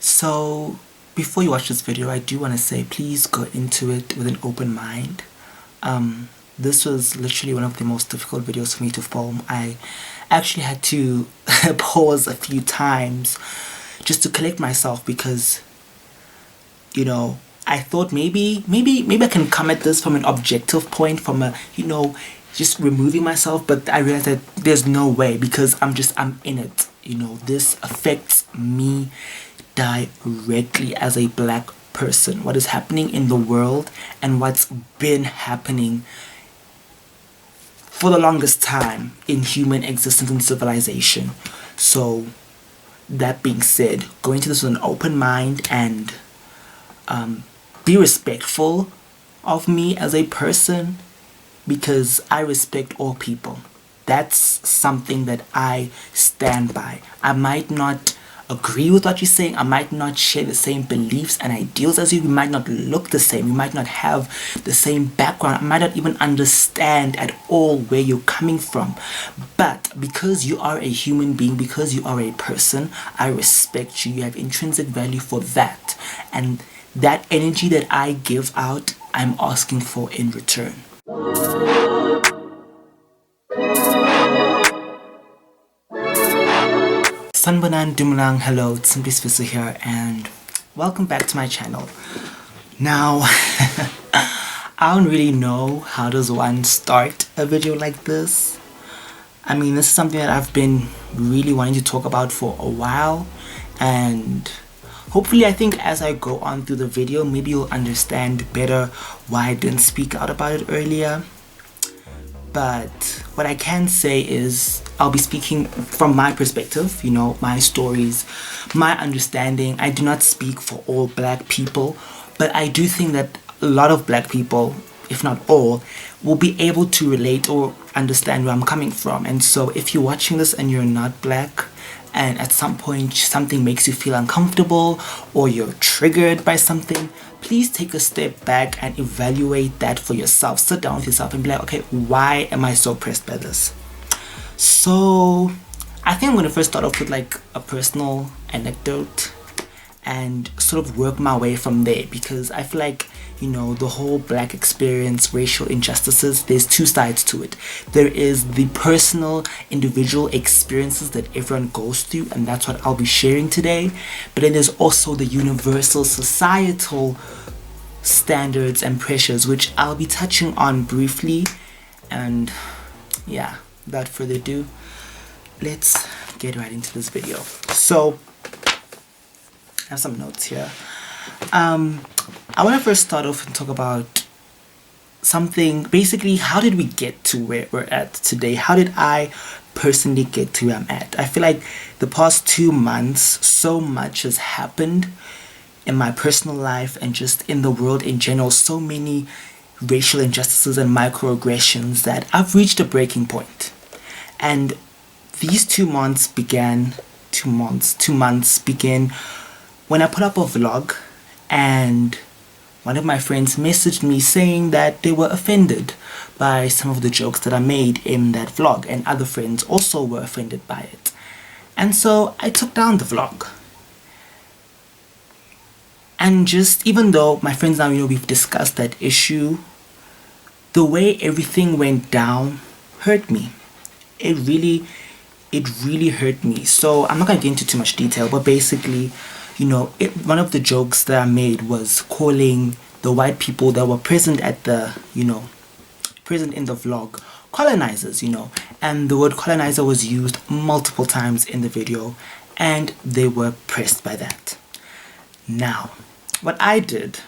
So before you watch this video, I do want to say please go into it with an open mind. This was literally one of the most difficult videos for me to film. I actually had to pause a few times just to collect myself because, I thought maybe I can come at this from an objective point, from a, just removing myself, but I realized that there's no way because I'm in it. This affects me directly as a black person. What is happening in the world and what's been happening for the longest time in human existence and civilization. So that being said, go into this with an open mind and be respectful of me as a person, because I respect all people. That's something that I stand by. I might not agree with what you're saying. I might not share the same beliefs and ideals as you. We might not look the same. We might not have the same background. I might not even understand at all where you're coming from. But because you are a human being, because you are a person, I respect you. You have intrinsic value for that. And that energy that I give out, I'm asking for in return. Sanbanan Dumlang, hello, it's Simply Svisser here, and welcome back to my channel. Now, I don't really know how does one start a video like this. I mean, this is something that I've been really wanting to talk about for a while, and hopefully I think as I go on through the video, maybe you'll understand better why I didn't speak out about it earlier. But what I can say is I'll be speaking from my perspective, my stories, my understanding. I do not speak for all black people, but I do think that a lot of black people, if not all, will be able to relate or understand where I'm coming from. And so if you're watching this and you're not black, and at some point something makes you feel uncomfortable or you're triggered by something, please take a step back and evaluate that for yourself. Sit down with yourself and be like, okay, why am I so pressed by this? So I think I'm going to first start off with like a personal anecdote and sort of work my way from there, because I feel like the whole black experience, racial injustices, there's two sides to it. There is the personal individual experiences that everyone goes through, and that's what I'll be sharing today. But then there's also the universal societal standards and pressures, which I'll be touching on briefly. And yeah, without further ado, let's get right into this video. So I have some notes here. I want to first start off and talk about something. Basically, how did we get to where we're at today? How did I personally get to where I'm at? I feel like the past 2 months, so much has happened in my personal life and just in the world in general. So many racial injustices and microaggressions that I've reached a breaking point. And these 2 months began when I put up a vlog, and one of my friends messaged me saying that they were offended by some of the jokes that I made in that vlog, and other friends also were offended by it. And so I took down the vlog. And just, even though my friends now, we've discussed that issue, the way everything went down hurt me. It really hurt me. So I'm not going to get into too much detail, but basically, one of the jokes that I made was calling the white people that were present at the, present in the vlog, colonizers, and the word colonizer was used multiple times in the video, and they were pressed by that. Now, what I did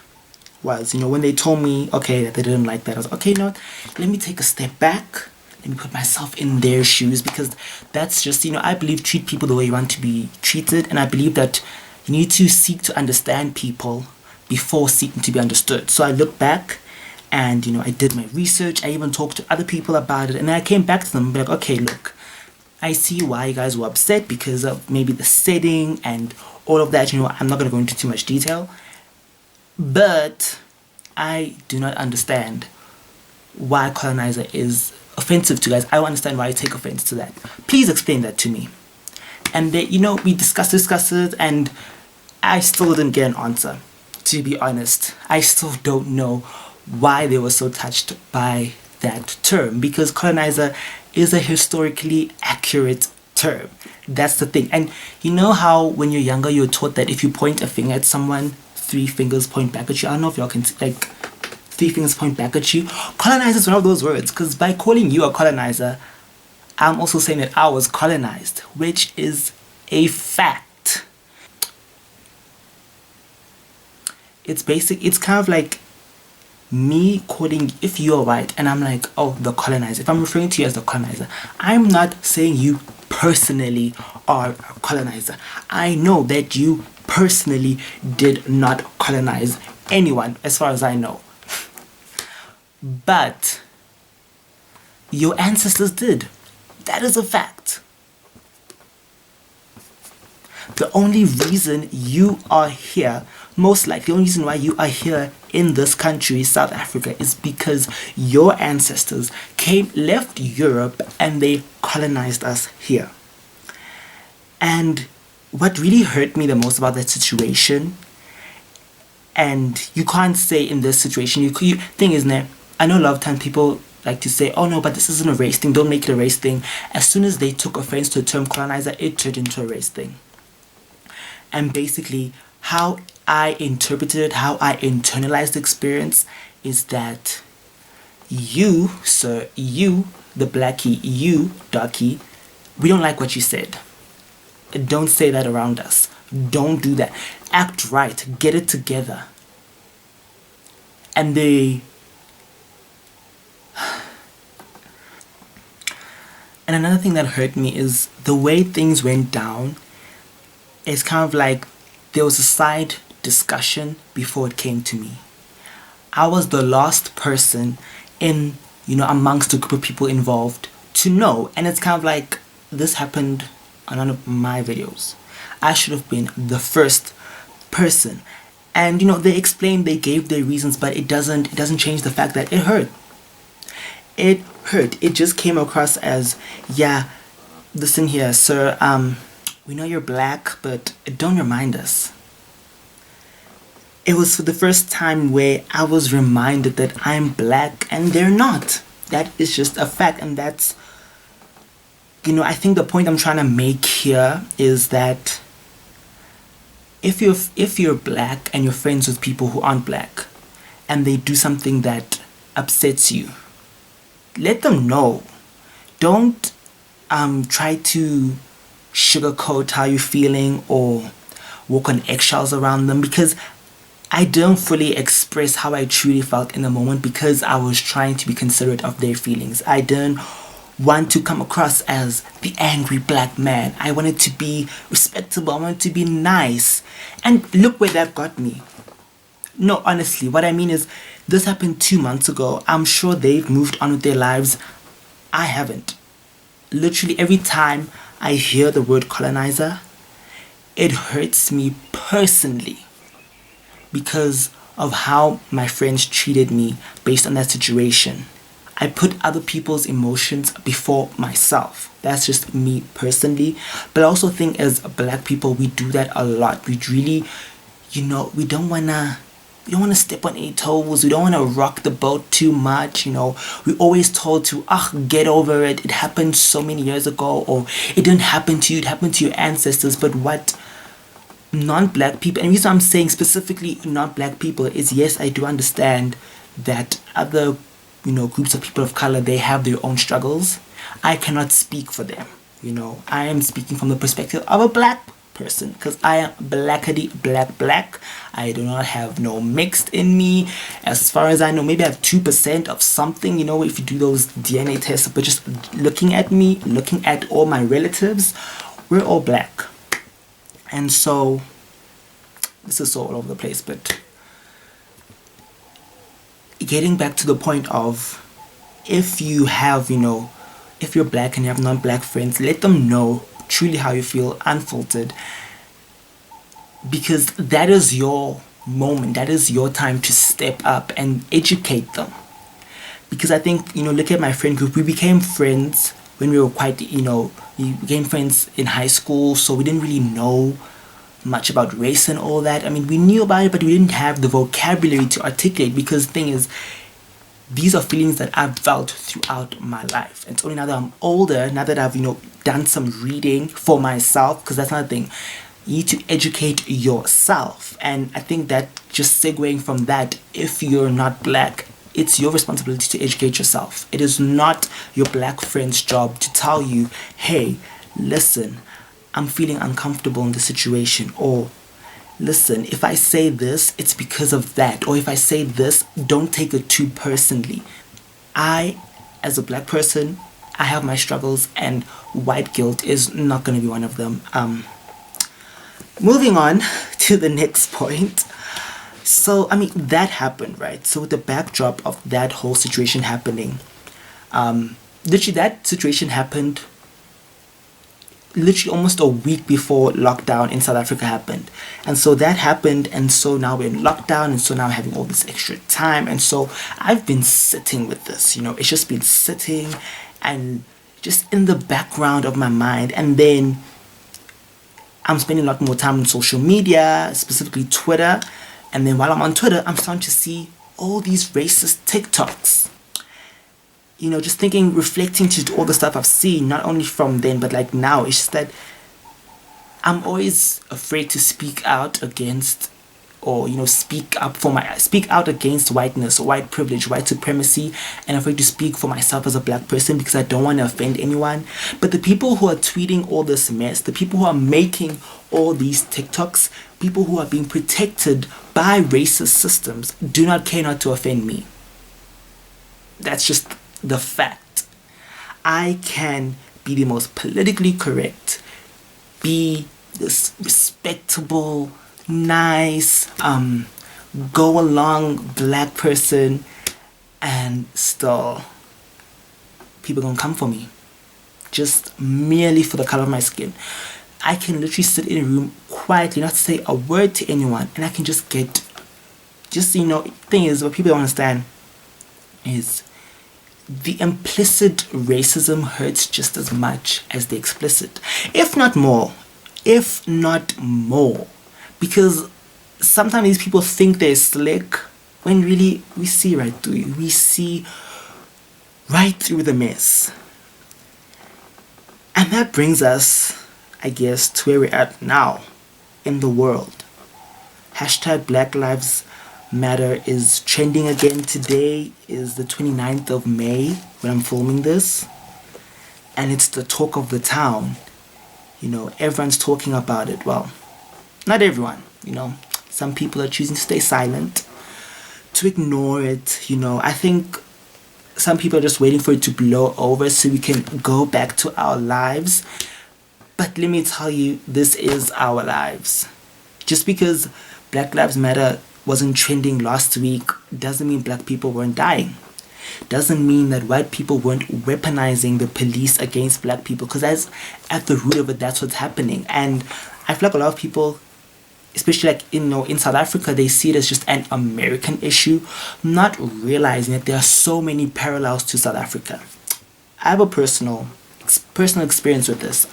was, when they told me, okay, that they didn't like that, I was like, okay, let me take a step back. Let me put myself in their shoes, because that's just, I believe treat people the way you want to be treated, and I believe that you need to seek to understand people before seeking to be understood. So I looked back and, I did my research. I even talked to other people about it. And then I came back to them and be like, okay, look, I see why you guys were upset because of maybe the setting and all of that. I'm not going to go into too much detail. But I do not understand why colonizer is offensive to you guys. I don't understand why you take offense to that. Please explain that to me. And they, we discussed it, and I still didn't get an answer, to be honest. I still don't know why they were so touched by that term, because colonizer is a historically accurate term. That's the thing. And you know how when you're younger you're taught that if you point a finger at someone, three fingers point back at you? I don't know if y'all can like three fingers point back at you. Colonizer is one of those words, because by calling you a colonizer, I'm also saying that I was colonized, which is a fact. It's kind of like me quoting, if you're white and I'm like, oh, the colonizer, if I'm referring to you as the colonizer, I'm not saying you personally are a colonizer. I know that you personally did not colonize anyone, as far as I know. But your ancestors did. That is a fact. The only reason you are here, most likely, the only reason why you are here in this country, South Africa, is because your ancestors left Europe and they colonized us here. And what really hurt me the most about that situation, and you can't say in this situation, thing is, I know a lot of times people like to say, oh no, but this isn't a race thing, don't make it a race thing. As soon as they took offense to the term colonizer, it turned into a race thing. And basically, how I interpreted it, how I internalized the experience is that you, sir, you, the blackie, you, darkie, we don't like what you said. Don't say that around us. Don't do that. Act right. Get it together. And And another thing that hurt me is the way things went down. It's kind of like there was a side discussion before it came to me. I was the last person in, amongst a group of people involved to know. And it's kind of like this happened on one of my videos. I should have been the first person. And, they explained, they gave their reasons, but it doesn't change the fact that it hurt. It hurt. It just came across as, yeah, listen here, sir, we know you're black, but don't remind us. It was for the first time where I was reminded that I'm black and they're not. That is just a fact, and that's, I think the point I'm trying to make here is that if you're black and you're friends with people who aren't black and they do something that upsets you, let them know. Don't try to sugarcoat how you're feeling or walk on eggshells around them, because I don't fully express how I truly felt in the moment because I was trying to be considerate of their feelings. I didn't want to come across as the angry black man. I wanted to be respectable. I wanted to be nice. And look where that got me. No, honestly, what I mean is, this happened 2 months ago. I'm sure they've moved on with their lives. I haven't. Literally every time I hear the word colonizer, it hurts me personally because of how my friends treated me based on that situation. I put other people's emotions before myself. That's just me personally. But I also think as black people, we do that a lot. We really, we don't want to step on any toes. We don't want to rock the boat too much. We're always told to, get over it. It happened so many years ago, or it didn't happen to you. It happened to your ancestors. But what non-black people, and the reason I'm saying specifically non-black people is, yes, I do understand that other, groups of people of color, they have their own struggles. I cannot speak for them. I am speaking from the perspective of a black person, because I am blackity black. I do not have no mixed in me. As far as I know, maybe I have 2% of something, if you do those DNA tests. But just looking at me, looking at all my relatives, we're all black. And so this is so all over the place, but getting back to the point of, if you have, if you're black and you have non-black friends, let them know truly how you feel, unfiltered, because that is your moment, that is your time to step up and educate them. Because I think, look at my friend group, we became friends when we were quite, we became friends in high school, so we didn't really know much about race and all that. I mean, we knew about it, but we didn't have the vocabulary to articulate, because the thing is, these are feelings that I've felt throughout my life. And it's only now that I'm older, now that I've, done some reading for myself, because that's another thing. You need to educate yourself. And I think that, just segueing from that, if you're not black, it's your responsibility to educate yourself. It is not your black friend's job to tell you, hey, listen, I'm feeling uncomfortable in this situation, or listen, if I say this, it's because of that, or if I say this, don't take it too personally. I, as a black person, I have my struggles, and white guilt is not going to be one of them. Moving on to the next point. So, I mean, that happened, right? So with the backdrop of that whole situation happening, literally that situation happened literally almost a week before lockdown in South Africa happened. And so that happened, and so now we're in lockdown, and so now I'm having all this extra time, and so I've been sitting with this, it's just been sitting and just in the background of my mind. And then I'm spending a lot more time on social media, specifically Twitter, and then while I'm on Twitter, I'm starting to see all these racist TikToks. Just thinking, reflecting to all the stuff I've seen, not only from then, but like now, it's just that I'm always afraid to speak out against, or, speak out against whiteness, or white privilege, white supremacy, and afraid to speak for myself as a black person, because I don't want to offend anyone. But the people who are tweeting all this mess, the people who are making all these TikToks, people who are being protected by racist systems, do not care not to offend me. That's just the fact. I can be the most politically correct, be this respectable, nice, go along black person, and still people gonna come for me just merely for the color of my skin. I can literally sit in a room quietly, not say a word to anyone, and I can just get, thing is, what people don't understand is the implicit racism hurts just as much as the explicit, if not more. Because sometimes these people think they're slick, when really we see right through you. We see right through the mess. And that brings us, I guess, to where we're at now in the world. Hashtag Black Lives Matter is trending again. Today is the 29th of May when I'm filming this, and it's the talk of the town. Everyone's talking about it. Well, not everyone, some people are choosing to stay silent, to ignore it. I think some people are just waiting for it to blow over so we can go back to our lives. But let me tell you, this is our lives. Just because Black Lives Matter wasn't trending last week doesn't mean black people weren't dying. Doesn't mean that white people weren't weaponizing the police against black people, because that's at the root of it. That's what's happening. And I feel like a lot of people, especially like in South Africa, they see it as just an American issue, not realizing that there are so many parallels to South Africa. I have a personal experience with this.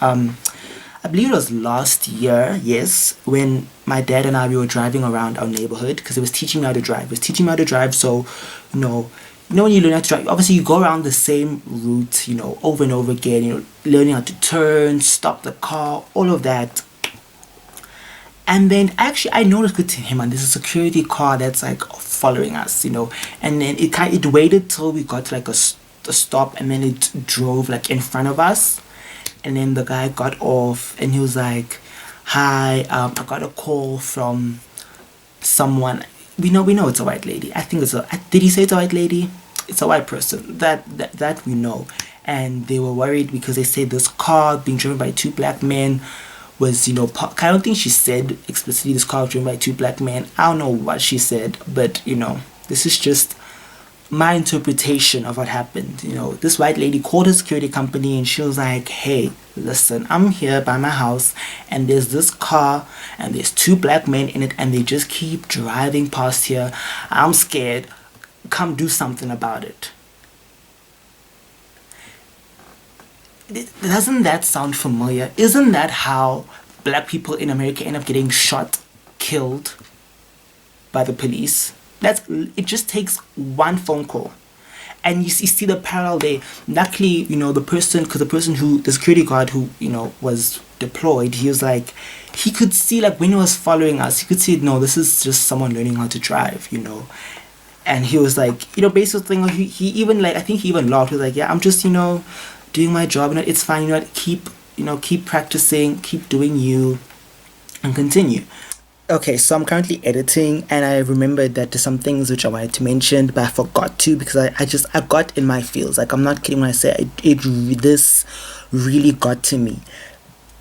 I believe it was last year, yes, when my dad and I, we were driving around our neighborhood, because he was teaching me how to drive. So, when you learn how to drive, obviously you go around the same route, over and over again, learning how to turn, stop the car, all of that. And then I noticed with him, and there's a security car that's like following us, and then it waited till we got to like a stop, and then it drove like in front of us. And then the guy got off, and he was like, hi, I got a call from someone. We know it's a white lady. I think did he say it's a white lady? It's a white person. That we know. And they were worried because they said this car being driven by two black men was, I don't think she said explicitly this car was driven by two black men. I don't know what she said, but, this is just my interpretation of what happened. This white lady called a security company, and she was like, hey, listen, I'm here by my house, and there's this car, and there's two black men in it, and they just keep driving past here. I'm scared. Come do something about it. Doesn't that sound familiar? Isn't that how black people in America end up getting shot, killed by the police. It just takes one phone call. And you see the parallel there. Luckily, the security guard who, was deployed, he was like, he could see, like, when he was following us, he could see, no, this is just someone learning how to drive, And he was like, basically, he even, like, I think he even laughed. He was like, yeah, I'm just, doing my job, it's fine, keep practicing, keep doing you, and continue. Okay, so I'm currently editing, and I remembered that there's some things which I wanted to mention, but I forgot to, because I got in my feels. Like, I'm not kidding when I say this really got to me.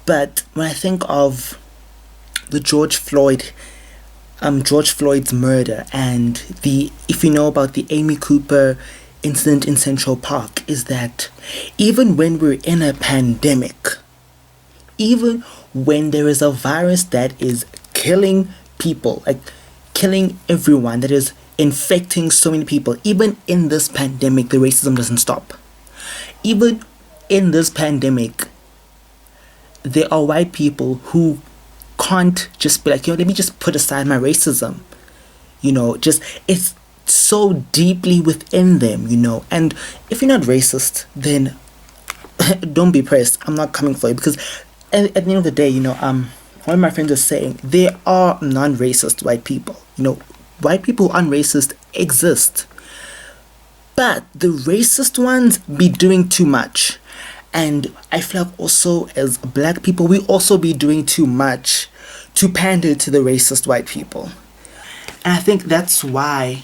But when I think of the George Floyd's murder, and if you know about the Amy Cooper incident in Central Park, is that even when we're in a pandemic, even when there is a virus that is killing people, like killing everyone, that is infecting so many people, even in this pandemic, the racism doesn't stop. Even in this pandemic, there are white people who can't just be like, let me just put aside my racism. It's so deeply within them, And if you're not racist, then don't be pressed. I'm not coming for you, because at the end of the day, one of my friends was saying, there are non-racist white people. White people who aren't racist exist. But the racist ones be doing too much. And I feel like also as black people, we also be doing too much to pander to the racist white people. And I think that's why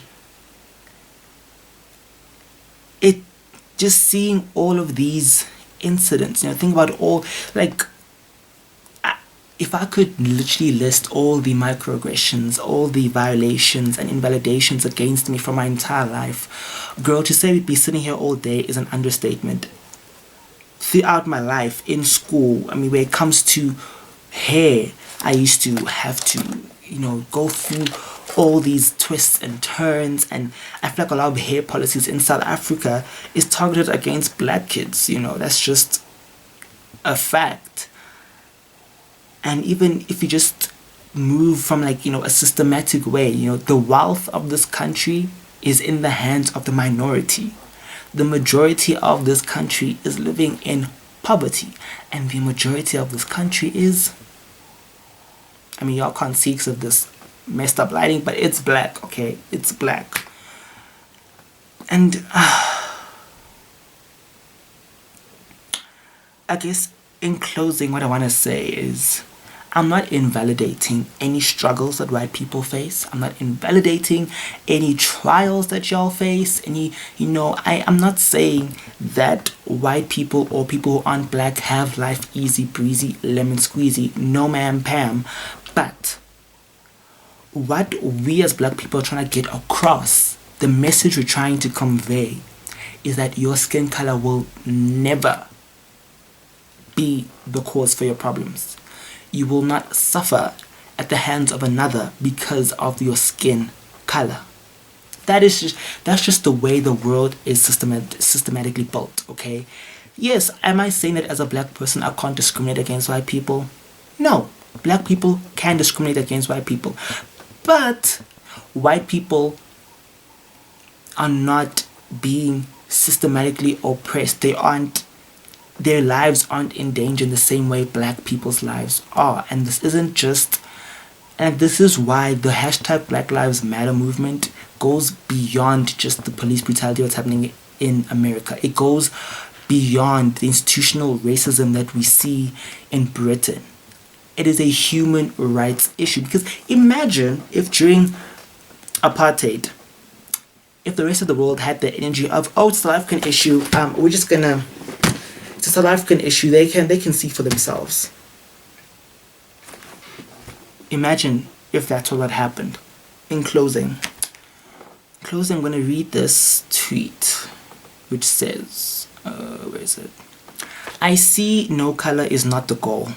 just seeing all of these incidents, think about all, like, if I could literally list all the microaggressions, all the violations and invalidations against me from my entire life, girl, to say we'd be sitting here all day is an understatement. Throughout my life, in school, where it comes to hair, I used to have to, go through all these twists and turns, and I feel like a lot of hair policies in South Africa is targeted against black kids, that's just a fact. And even if you just move from, like, a systematic way, the wealth of this country is in the hands of the minority. The majority of this country is living in poverty, and the majority of this country is, y'all can't see because of this messed up lighting, but it's black, okay? It's black. And I guess in closing, what I want to say is, I'm not invalidating any struggles that white people face. I'm not invalidating any trials that y'all face. I'm not saying that white people or people who aren't black have life easy breezy, lemon squeezy. No, ma'am, Pam. But what we as black people are trying to get across, the message we're trying to convey, is that your skin color will never be the cause for your problems. You will not suffer at the hands of another because of your skin color. That's just the way the world is systematically built, okay? Yes, am I saying that as a black person I can't discriminate against white people? No, black people can discriminate against white people. But white people are not being systematically oppressed. Their lives aren't in danger in the same way black people's lives are. And this is why the hashtag Black Lives Matter movement goes beyond just the police brutality that's happening in America. It goes beyond the institutional racism that we see in Britain. It is a human rights issue. Because imagine if during apartheid, if the rest of the world had the energy of, oh, it's a South African issue, it's a South African issue, they can see for themselves. Imagine if that's all that happened. In closing, I'm going to read this tweet, which says, where is it? I see no color is not the goal.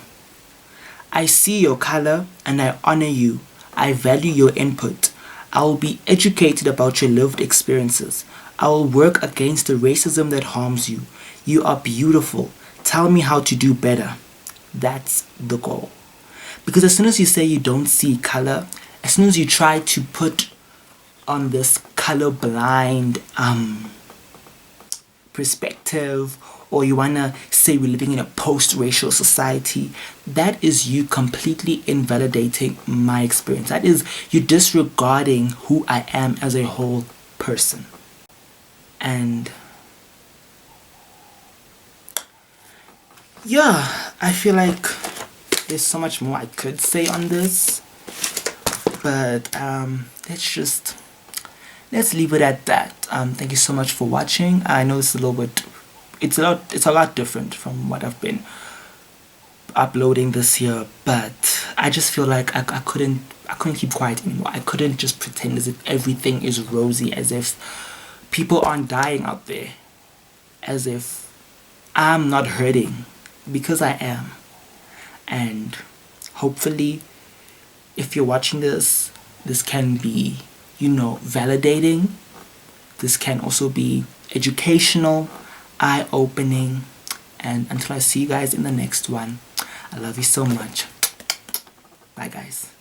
I see your color and I honor you. I value your input. I will be educated about your lived experiences. I will work against the racism that harms you. You are beautiful. Tell me how to do better. That's the goal. Because as soon as you say you don't see color, as soon as you try to put on this colorblind perspective, or you want to say we're living in a post-racial society, that is you completely invalidating my experience. That is you disregarding who I am as a whole person. And yeah, I feel like there's so much more I could say on this, but let's leave it at that. Thank you so much for watching. I know it's a lot different from what I've been uploading this year, but I just feel like I couldn't keep quiet anymore. I couldn't just pretend as if everything is rosy, as if people aren't dying out there, as if I'm not hurting, because I am. And hopefully, if you're watching this can be, validating. This can also be educational, eye-opening. And until I see you guys in the next one, I love you so much. Bye, guys.